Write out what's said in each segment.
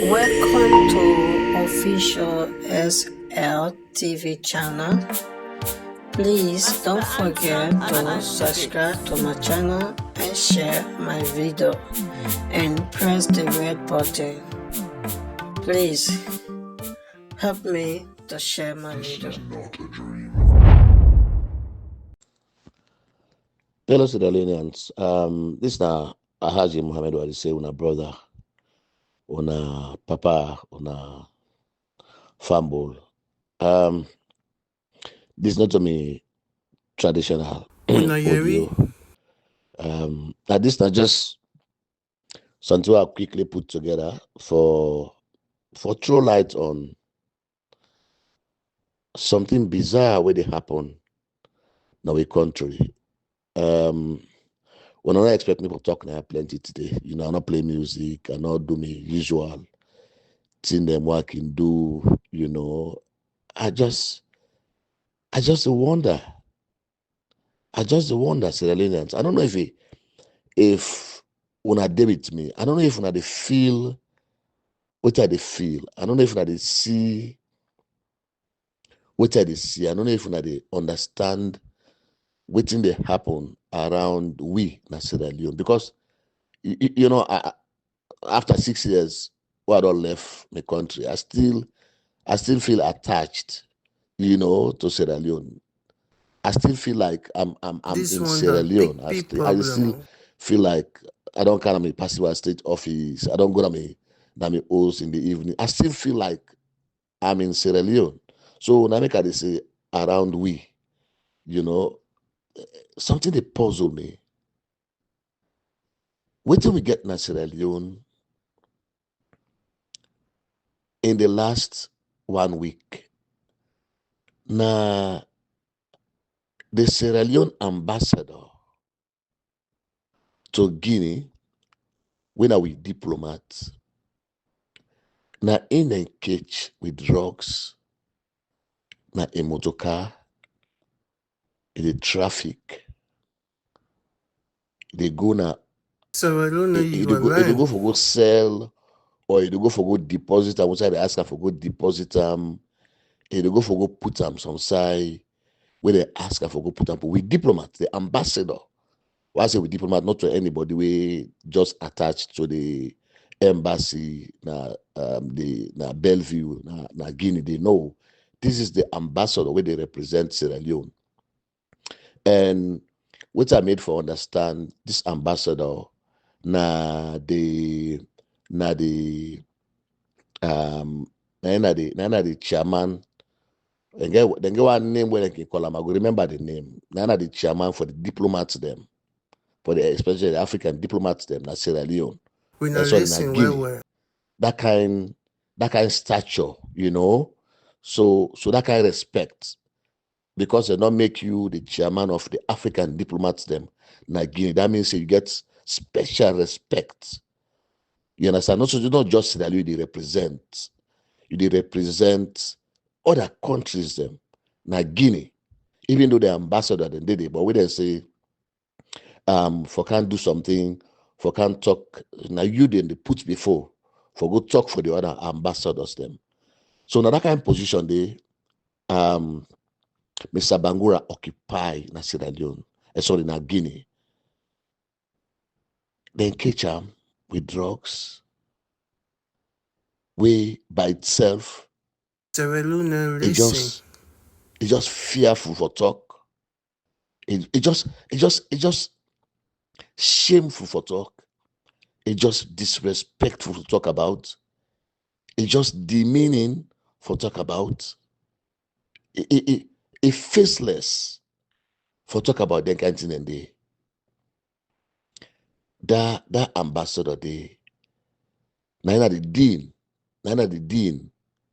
Welcome to official SL TV channel. Please don't forget to subscribe to my channel and share my video and press the red button. Please help me to share my video. Hello to the Leonens. This na Ahaji Muhammad Wadi say una brother, una papa, una fambol. This not to me traditional audio. Now this not just something I quickly put together for throw light on something bizarre where they happen in our country. When I expect people talk now plenty today, I not play music, I not do me usual thing them working do, I just wonder. Sierra Leoneans. I don't know if una dey with me, I don't know if una they feel what I they feel. I don't know if una they see what I they see. I don't know if una they understand what thing they happen around we na Sierra Leone. Because after 6 years, where I don't left my country, I still feel attached, to Sierra Leone. I still feel like I'm in Sierra Leone. I still feel like I don't come to my passive state office. I don't go to my house in the evening. I still feel like I'm in Sierra Leone. So when I make they say around we, something that puzzle me. Wait till we get in Sierra Leone in the last 1 week. Now the Sierra Leone ambassador to Guinea, when are we diplomats? Now in a cage with drugs, now a motor car, in the traffic, they go now. So I don't know you go for go sell, or you go for go deposit them. Once they ask her for go deposit them, you go for go put them some side. Where they ask her for go put them, but we diplomats, the ambassador. Why I say we diplomat, not to anybody. We just attached to the embassy, the Bellevue, na Guinea. They know this is the ambassador where they represent Sierra Leone. And what I made for understand, this ambassador, na the chairman. Then get one name where they can call him. I go remember the name. Nana the chairman for the diplomats them, for the especially the African diplomats them, na Sierra Leone. Sorry, na Guinea. That kind stature, So that kind of respect. Because they not make you the chairman of the African diplomats them, na Guinea. That means you get special respect. You understand? Not just Sierra Leone they represent. They represent other countries them. Na Guinea. Even though the ambassador then did it, but we then say for can't do something, for can't talk. Now you then they put before for go talk for the other ambassadors them. So now that kind of position they Mr. Bangura occupy na Sierra Leone, sorry, na Guinea. Then catch him with drugs. We by itself, it just fearful for talk. It just shameful for talk. It just disrespectful to talk about. It just demeaning for talk about. It faceless for talk about them kind of thing and they. That ambassador they. Nina the dean.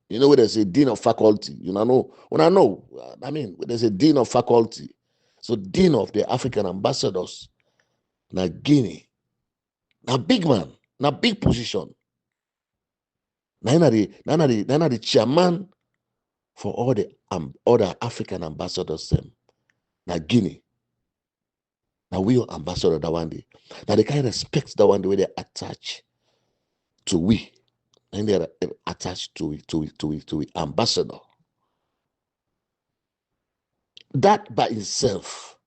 You know when they say dean of faculty, when I know, I mean, when they say dean of faculty, so dean of the African ambassadors, na Guinea, na big man, na big position. Na the chairman for all the other African ambassadors them, na Guinea. Now we are ambassador that one day. Now they kind of respect that one the way they attach to we. and they're attached to it, ambassador. That by itself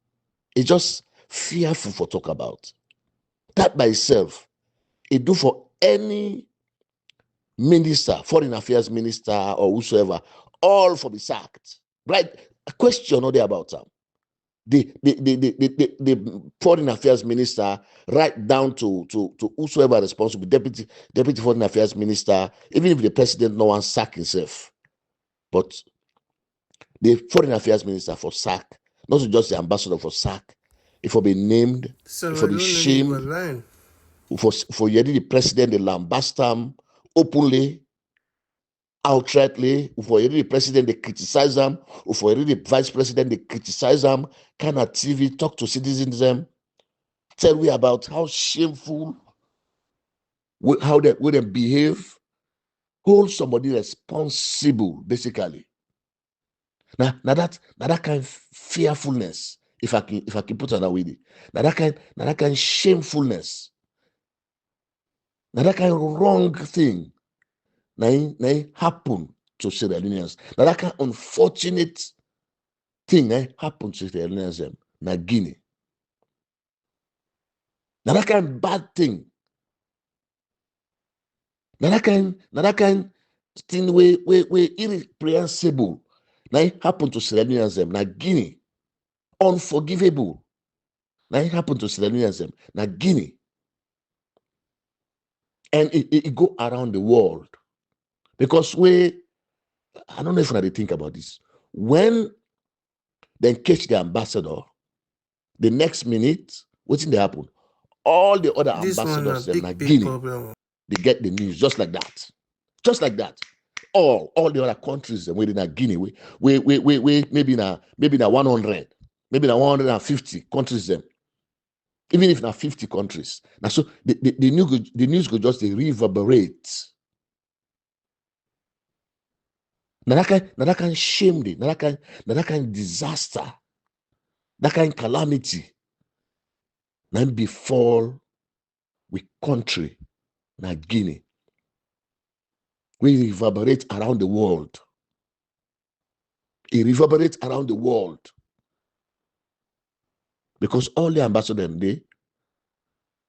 is just fearful for talk about. That by itself, it do for any minister, foreign affairs minister or whosoever, all for be sacked. Right? A question not there about them. The foreign affairs minister, right down to whosoever responsible, deputy foreign affairs minister, even if the president no one sack himself, but the foreign affairs minister for sack, not just the ambassador for sack, if for be named, if for be shamed, for the president, the lambastam openly, outrightly, for the president, they criticize them, or for the vice president, they criticize them, kind of TV, talk to citizens, them, tell we about how shameful, how they behave, hold somebody responsible, basically. Now that kind of fearfulness, if I can put it that way, now that kind of shamefulness, now that kind of wrong thing, now happen to Sierra Leoneans. Now that kind of unfortunate thing happen to Sierra Leoneans, now Guinea. Now that kind of bad thing, now that kind thing we irreprehensible, now happen to Sierra Leoneans, now Guinea. Unforgivable. Now it happened to Sierra Leoneans, now Guinea. And it go around the world. Because I don't know if they think about this. When they catch the ambassador, the next minute, what's in the happen? All the other ambassadors in Guinea, they get the news just like that. Just like that. All the other countries within Guinea, we maybe na 100, maybe na 150 countries them. Even if na 50 countries. Now so the news go just reverberate. Now that kind shame, now that kind disaster, that kind calamity, now befall we country, na Guinea. We reverberate around the world. It reverberates around the world. Because all the ambassadors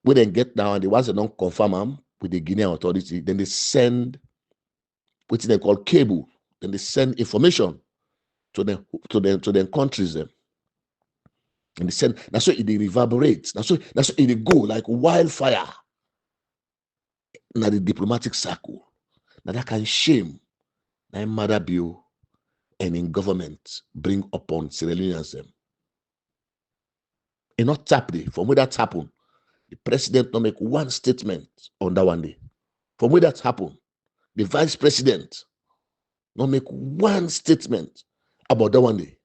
when they get down, the ones that don't confirm them with the Guinean authority, then they send what they call cable. Then they send information to them countries them. And they send, that's why it reverberates. That's why it go like wildfire. Now the diplomatic circle. Now that can shame. Now mother bill and in government bring upon Sierra Leoneans them. And not tap day. From where that happen, the president not make one statement on that one day. From where that happen, the vice president not make one statement about that one day.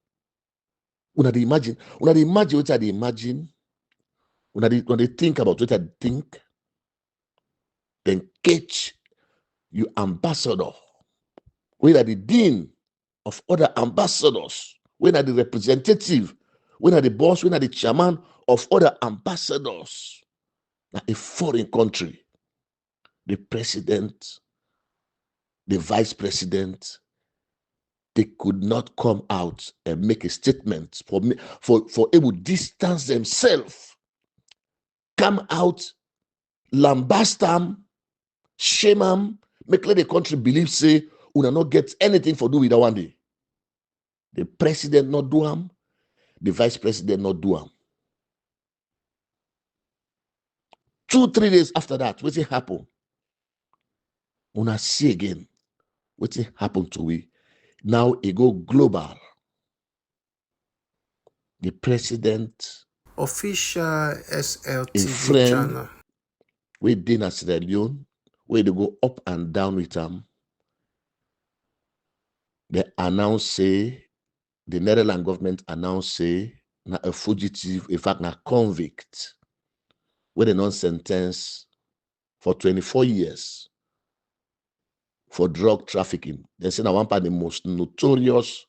When they imagine what they imagine, when they think about what they think, then catch you ambassador, when are the dean of other ambassadors, when are the representative, when are the boss, when are the chairman of other ambassadors, now a foreign country, the president, the vice president, they could not come out and make a statement for able to distance themselves, come out, lambast them, shame them, make let the country believe, say, we will not get anything for do with that one day. The president not do them, the vice president not do them. 2-3 days after that, what happen? Una see again what happened to we. Now it go global. The president, official SLTV channel, we did in Sierra Leone, where they go up and down with them. They announce, say, the Netherlands government announced, say, na a fugitive, in fact, na convict, where they non-sentence for 24 years for drug trafficking. They say na one of the most notorious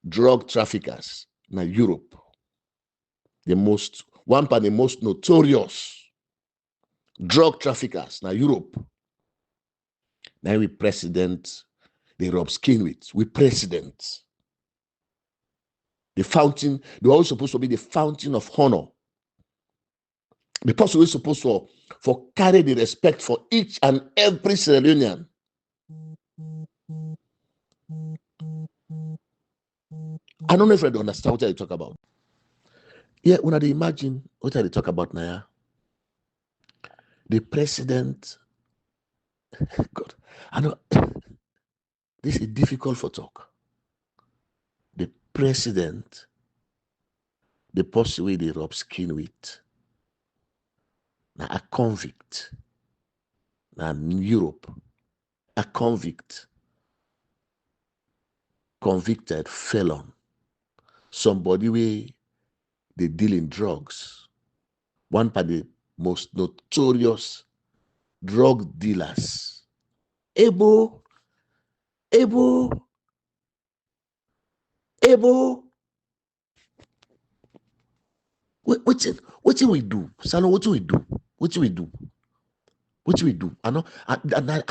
drug traffickers in Europe. One of the most notorious drug traffickers in Europe. Now we president, they rub skin with. We president. The fountain, they are always supposed to be the fountain of honor. The person who is supposed to for carry the respect for each and every Sierra Leonean. I don't know if I understand what I talk about. Yeah, when I imagine what I talk about now, the president, God, I know this is difficult for talk. The president, the person where they rub skin with, now a convict, now in Europe, a convicted felon, somebody where they deal in drugs, one of the most notorious drug dealers, able, what we do? Salo, what we do? What we do? What we do? I know, I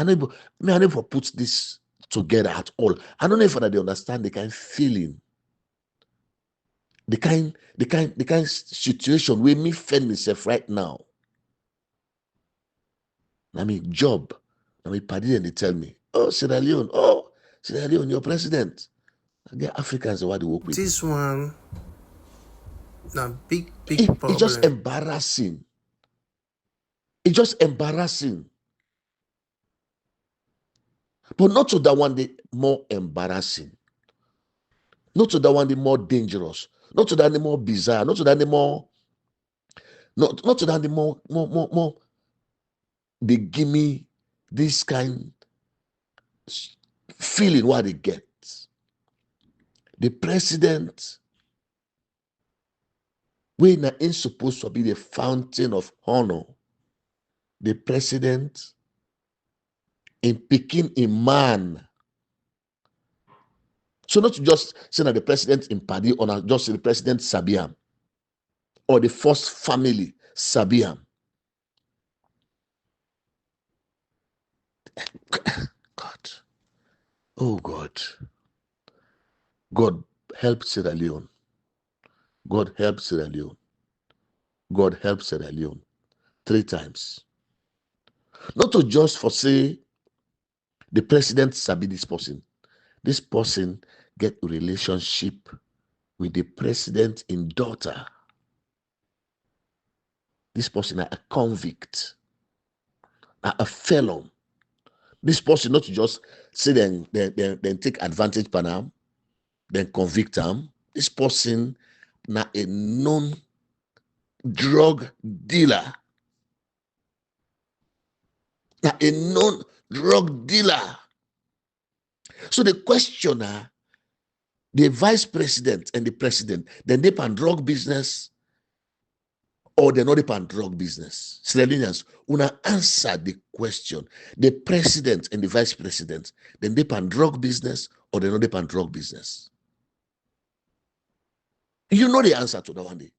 never put this together at all. I don't know if I understand the kind of feeling, the kind situation where me find myself right now. I mean, job. I mean, party and they tell me, Sierra Leone, you're president. I get Africans what they work with. This one, now big problem. It's just embarrassing. It's just embarrassing. But not to that one, the more embarrassing. Not to that one, the more dangerous. Not to that, the more bizarre. Not to that, the more. Not to that, the more. They give me this kind feeling what they get. The president, when is supposed to be the fountain of honor, the president in picking a man. So not just say that the president in Paddy or not just the president Sabiam or the first family Sabiam. God. Oh God. God help Sierra Leone. God help Sierra Leone. God help Sierra Leone. 3 times. Not to just for say the president sabi this person. This person get a relationship with the president in daughter. This person is a convict, a felon. This person not to just say then take advantage of them, then convict them. This person na a known drug dealer. Na a known drug dealer. So the questioner, the vice president and the president, then they pan drug business or they're not pan drug business. Sierra Leoneans, una answer the question. The president and the vice president, then they pan drug business or they're not pan drug business. You know the answer to that one day.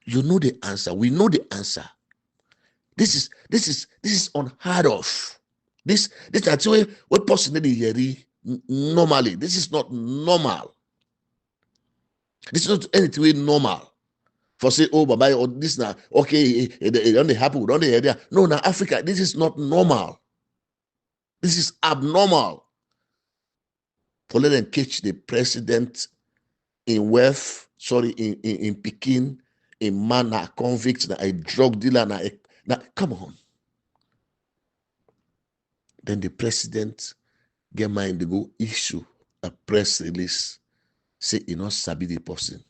You know the answer. We know the answer. This is unheard of. This that's what personally hear normally. This is not normal. This is not anything normal. For say, oh, bye or this now, okay, it only happen, don't they hear? No, now Africa, this is not normal. This is abnormal. For let them catch the president in wealth, in Peking, a man, a convict, a drug dealer, come on. Then the president get mind to go issue a press release, say he not sabi the person.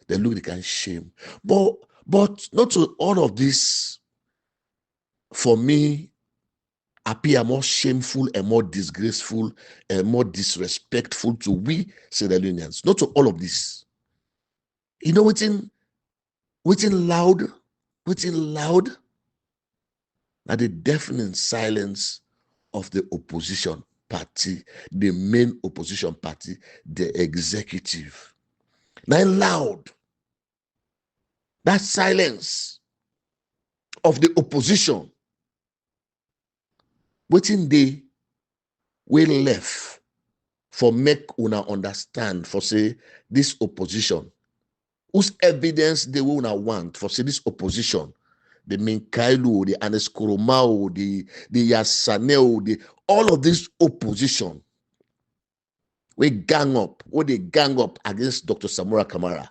They look like kind shame. But not to all of this, for me, appear more shameful and more disgraceful and more disrespectful to we Sierra Leoneans. Not to all of this. You know what's loud? Now the deafening silence of the opposition party, the main opposition party, the executive. Now loud. That silence of the opposition. Waiting they we left for make una understand for say this opposition, whose evidence they will not want for say this opposition, the Minkailu, the Aneskoromao, the Yasaneo, the all of this opposition, we gang up, what they gang up against Dr. Samora Kamara.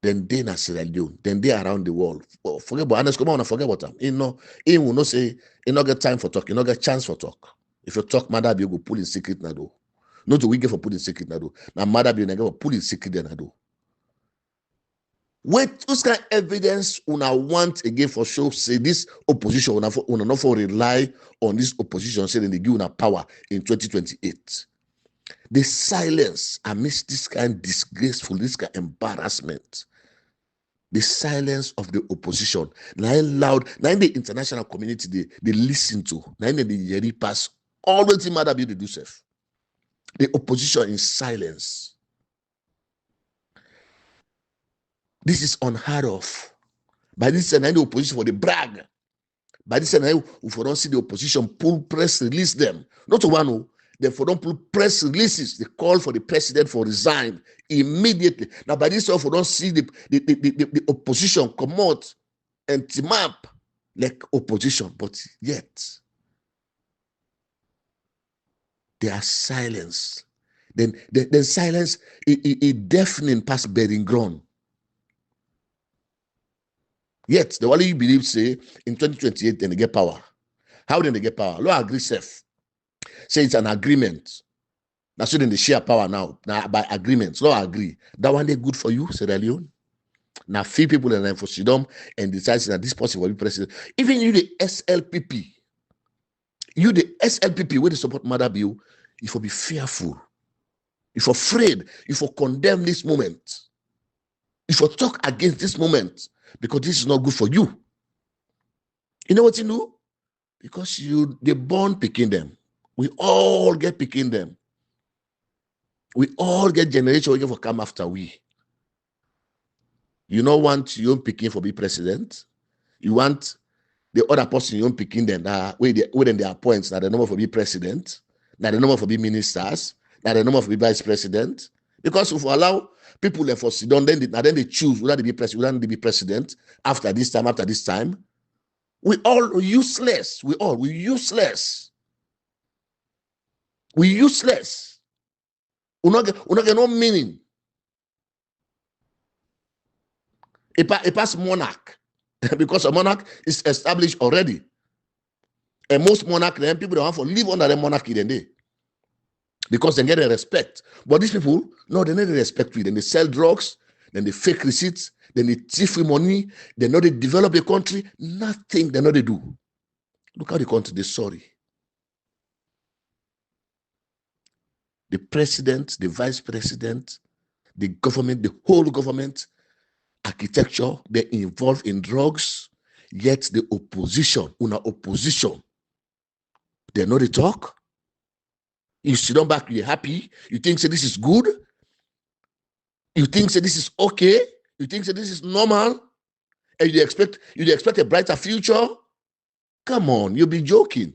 Then they na Sierra Leone, then they around the world. Oh, forget about Aneskoromao, forget about them. He will not say, he not get time for talk, he not get chance for talk. If you talk, Mother, you go pull in secret na do. Not to we get for put in secret na do. Now Mother, you never pull in secret na do. Wait, whose kind of evidence una want again for show say this opposition una not for rely on this opposition saying they give una power in 2028. The silence amidst this kind of disgraceful, this kind of embarrassment, the silence of the opposition, now loud, now in the international community they listen to, now in the Yeri pass, always matter be the do self. The opposition in silence. This is unheard of. By this time, the opposition for the brag. By this time, if we don't see the opposition pull press release them, not to one who, they for don't pull press releases, they call for the president for resign immediately. Now, by this time, if we don't see the opposition come out and team up like opposition, but yet they are silenced. Then silence is deafening past bearing ground. Yet, the only you believe say in 2028 then they get power. How then they get power? Law agree safe. Say it's an agreement. Now so then they share power now by agreement. Law agree. That one they good for you, Sierra Leone. Now few people and then for Sidom and decide that this person will be president. Even you the SLPP, where they support Mother Bill, you will be fearful. If afraid, if you condemn this moment, if you talk against this moment, because this is not good for you. You know what you do? Because they born picking them. We all get picking them. We all get generation who come after we. You don't want your own picking for be president. You want the other person your own picking them within their points that the number for be president, that the number for be ministers, that the number for be vice president. Because if we allow people left for sit down, then they choose whether they be president after this time. We all useless. We useless. We useless. We not get no meaning. It pass monarch because a monarch is established already. And most monarch, then people don't want to live under the monarchy then they. Because they get a respect. But these people, no, they need respect with. Then they sell drugs, then they fake receipts, then they thief with money, they know they develop the country, nothing they know they do. Look how the country, they're sorry. The president, the vice president, the government, the whole government, architecture, they're involved in drugs, yet the opposition, they know they talk. You sit down back, you're happy. You think say this is good. You think say this is okay. You think say this is normal. And you expect a brighter future. Come on, you'll be joking.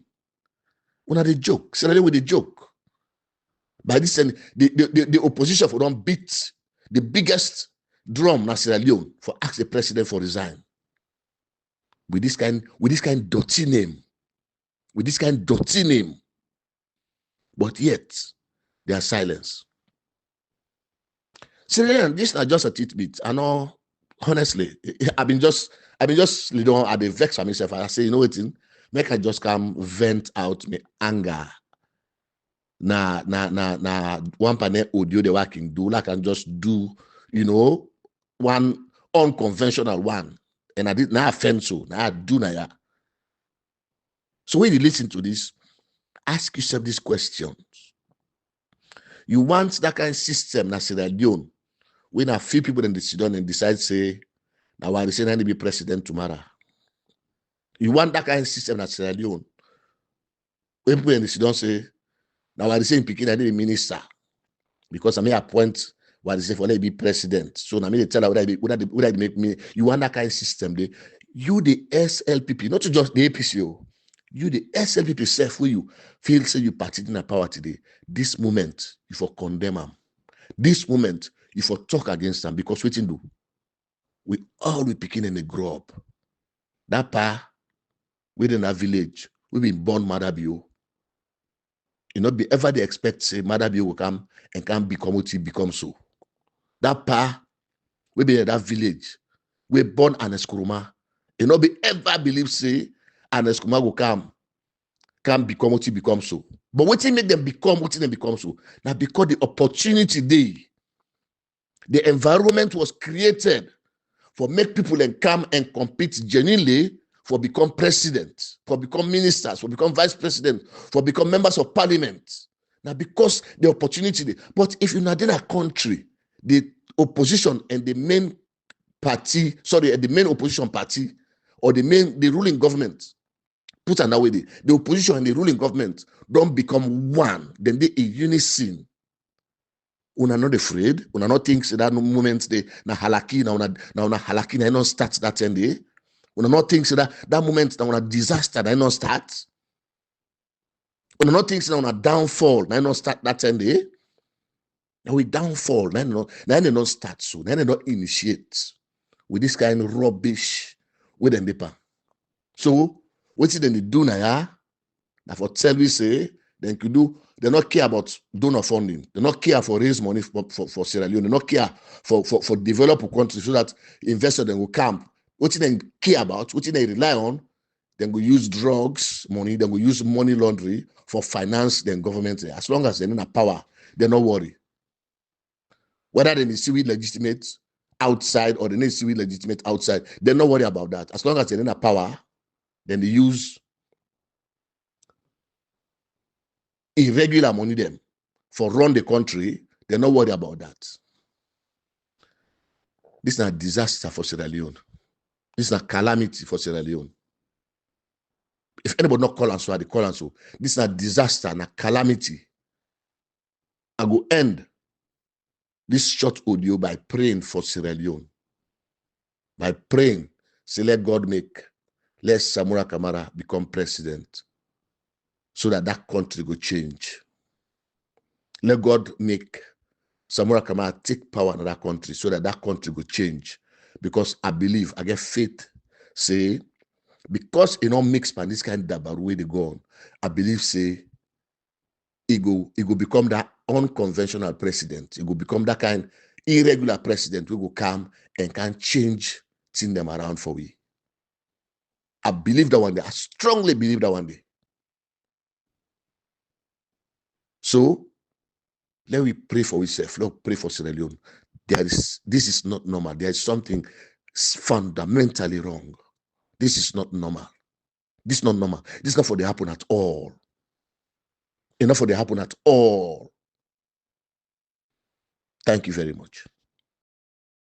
When are the joke? Say with the joke. By this time, the opposition for don't beat the biggest drum na Sierra Leone for ask the president for resign. With this kind dirty name. With this kind dirty name. But yet, they are silenced. So this is not just a tidbit. I know, honestly, I've been just at the vex for myself. I say, you know what, make I just come vent out my anger. Na one panel audio they working do like I just do, one unconventional one. And I did not offend so. Now I do now. So when you listen to this, ask yourself these questions. You want that kind of system, na Sierra Leone, when a few people in the Sudan and decide say, now I say I need to be president tomorrow. You want that kind of system, na Sierra Leone, when people in the Sudan say, now I say in Peking I need a minister because I may appoint what they say for let be president. So now me tell her would I make me. You want that kind of system? You the SLPP, not just the APC. You, the SLPP self, where you feel say you party in power today, this moment, you for condemn them. This moment, you for talk against them, because what you do? We all be picking in a grow up. That pa, within that village, we been born Madabio. You not be ever they expect say Madabio will come and can become what he become so. That pa, we be in that village, we born an Eskuruma. You not be ever believe say an Eskuruma will come can become what he become so. But what make them become what they become so? Now because the opportunity the environment was created for make people and come and compete genuinely for become president, for become ministers, for become vice president, for become members of parliament. Now because the opportunity, but if you're not in a country, the opposition and the main party, the main opposition party or the ruling government, put another way, the opposition and the ruling government don't become one, then they in unison. Una not afraid, una not think that no moment they na halaki na halaki na not start that end day. Una not think that moment na una disaster na not start. Una not think that una downfall na not start that end day. Now we downfall na not start so, na not initiate with this kind of rubbish with them paper. So what did they do now? Now for tell we say then could do. They not care about donor funding. They not care for raise money for Sierra Leone. They not care for develop a country so that investors then will come. What they care about, what they rely on, then will use drugs money, then will use money laundering for finance then government. As long as they're in a power, they're not worried. Whether they need to be legitimate outside or they need to be legitimate outside, they're not worried about that. As long as they're in a power, then they use irregular money them for run the country, they're not worried about that. This is a disaster for Sierra Leone. This is a calamity for Sierra Leone. If anybody not call and so, they call and so. This is a disaster and a calamity. I go end this short audio by praying for Sierra Leone. By praying, say let God let Samura Kamara become president so that country will change. Let God make Samura Kamara take power in that country so that country will change. Because I believe, I get faith, say, because it don't mix by this kind of dabaru way they go on, I believe, say, it go become that unconventional president. It will become that kind irregular president who will come and can change things them around for we. I believe that one day. I strongly believe that one day. So, let we pray for ourselves. Let us pray for Sierra Leone. This is not normal. There is something fundamentally wrong. This is not normal. This is not normal. This is not for the happen at all. Enough for the happen at all. Thank you very much.